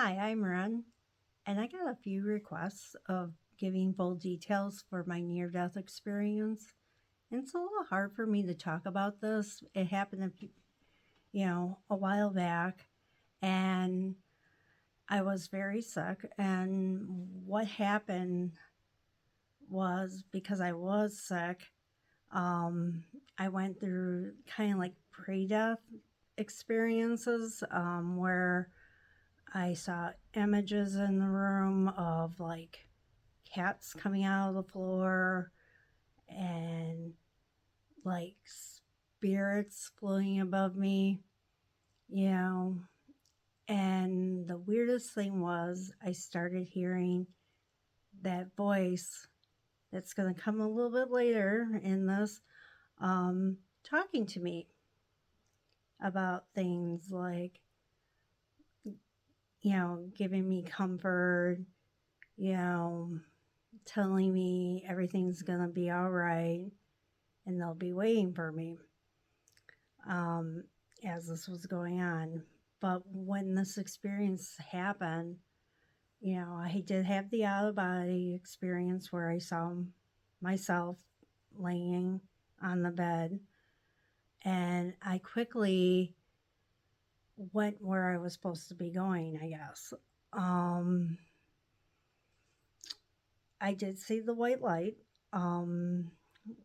Hi, I'm Ren, and I got a few requests of giving full details for my near death experience. And it's a little hard for me to talk about this. It happened, a while back, and I was very sick. And what happened was because I was sick, um, I went through kind of like pre death experiences where I saw images in the room of like cats coming out of the floor and like spirits floating above me, you know. And the weirdest thing was, I started hearing that voice that's going to come a little bit later in this, talking to me about things like, giving me comfort, you know, telling me everything's going to be all right and they'll be waiting for me um, as this was going on. But when this experience happened, I did have the out of body experience where I saw myself laying on the bed, and I quickly went where I was supposed to be going, I guess. Um, I did see the white light, um,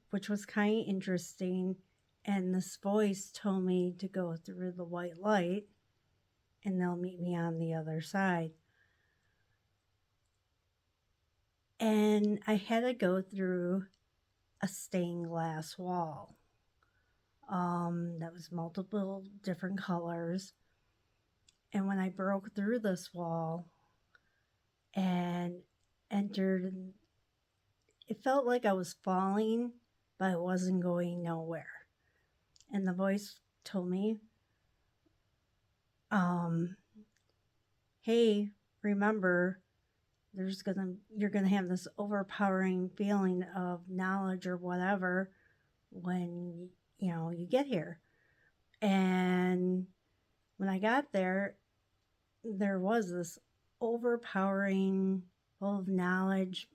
which was kind of interesting. And this voice told me to go through the white light and they'll meet me on the other side. And I had to go through a stained glass wall that was multiple different colors. And when I broke through this wall and entered, it felt like I was falling, but I wasn't going nowhere. And the voice told me, um, hey, remember, you're gonna have this overpowering feeling of knowledge or whatever when you get here. And when I got there, there was this overpowering full of knowledge.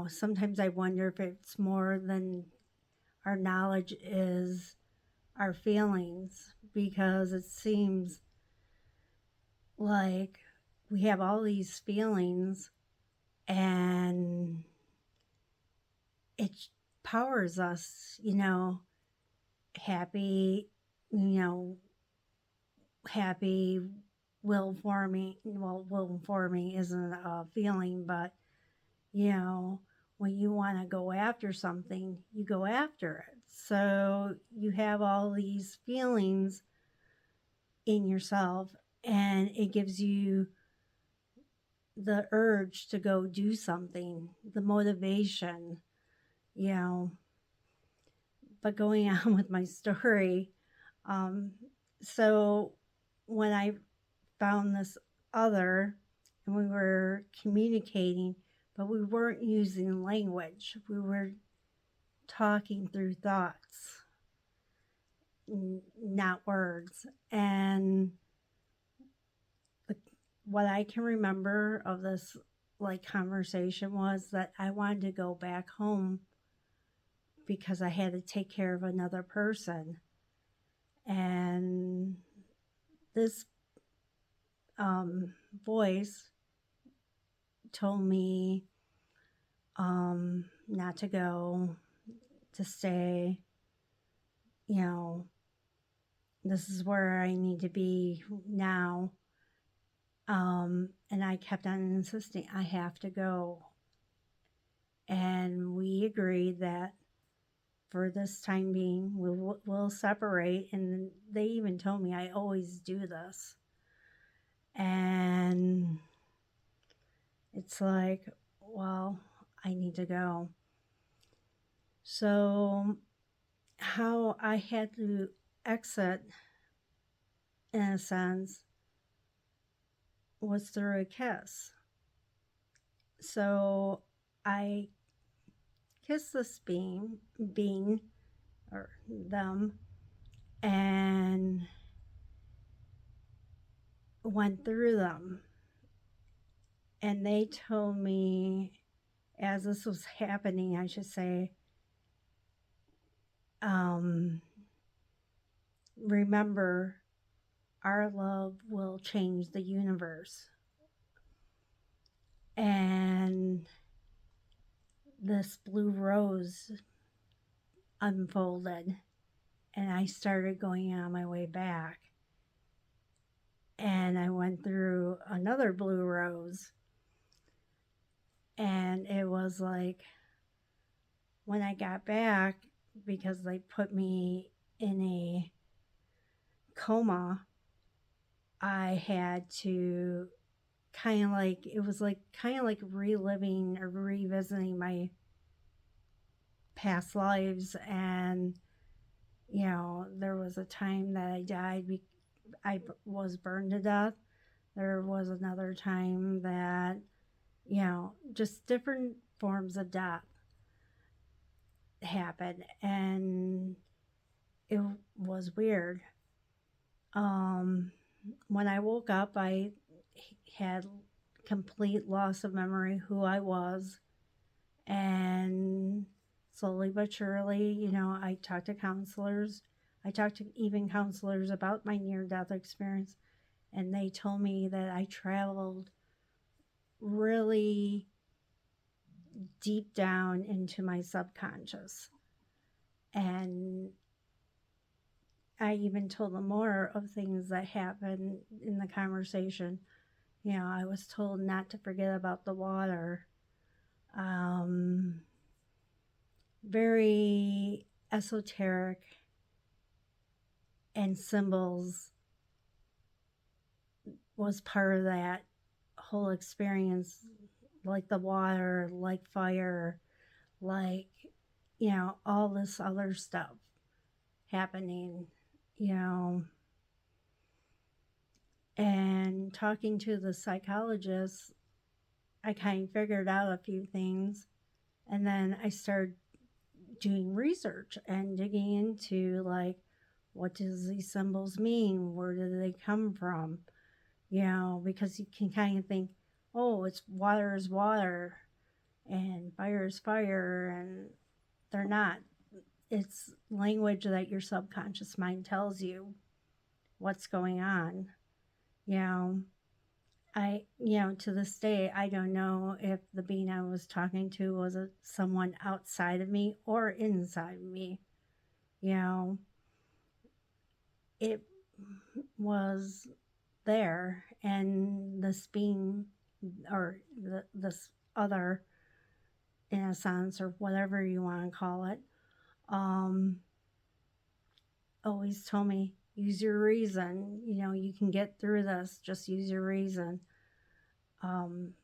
Sometimes I wonder if it's more than our knowledge is our feelings, because it seems like we have all these feelings and it powers us, happy, you know, happy will forming. Well, will forming isn't a feeling, but you know, when you want to go after something, you go after it. So you have all these feelings in yourself, and it gives you the urge to go do something, the motivation, you know. But going on with my story, um, so when I found this other and we were communicating, but we weren't using language, we were talking through thoughts, not words. And the, what I can remember of this like conversation was that I wanted to go back home because I had to take care of another person. And this voice told me not to go, to stay, you know, this is where I need to be now. And I kept on insisting, I have to go. And we agreed that for this time being, we'll separate. And they even told me I always do this. And it's like, well, I need to go. So, how I had to exit, in a sense, was through a kiss. So, I kissed this being, or them, and went through them, and they told me, as this was happening, I should say, um, remember, our love will change the universe. And this blue rose unfolded, and I started going on my way back. And I went through another blue rose, and it was like when I got back, because they put me in a coma, I had to kind of like, it was like kind of like reliving or revisiting my past lives. And there was a time that I died, I was burned to death. There was another time that, just different forms of death happened, and it was weird. Um, when I woke up, I had complete loss of memory who I was, and slowly but surely, I talked to counselors. I talked to even counselors about my near death experience, and they told me that I traveled really deep down into my subconscious. And I even told them more of things that happened in the conversation. I was told not to forget about the water. Um, Very esoteric, and symbols was part of that whole experience, like the water, like fire, like, all this other stuff happening, you know. And talking to the psychologist, I kind of figured out a few things. And then I started doing research and digging into, like, what does these symbols mean? Where do they come from? Because you can kind of think, oh, it's water is water and fire is fire, and they're not. It's language that your subconscious mind tells you what's going on. You know, to this day, I don't know if the being I was talking to was someone outside of me or inside of me. You know, it was there, and this being, or this other, in a sense, or whatever you want to call it, um, always told me, use your reason. You can get through this. Just use your reason. Um,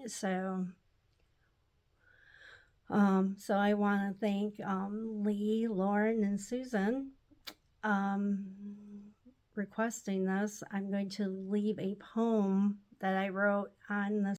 so, so I want to thank Lee, Lauren, and Susan um, requesting this. I'm going to leave a poem that I wrote on the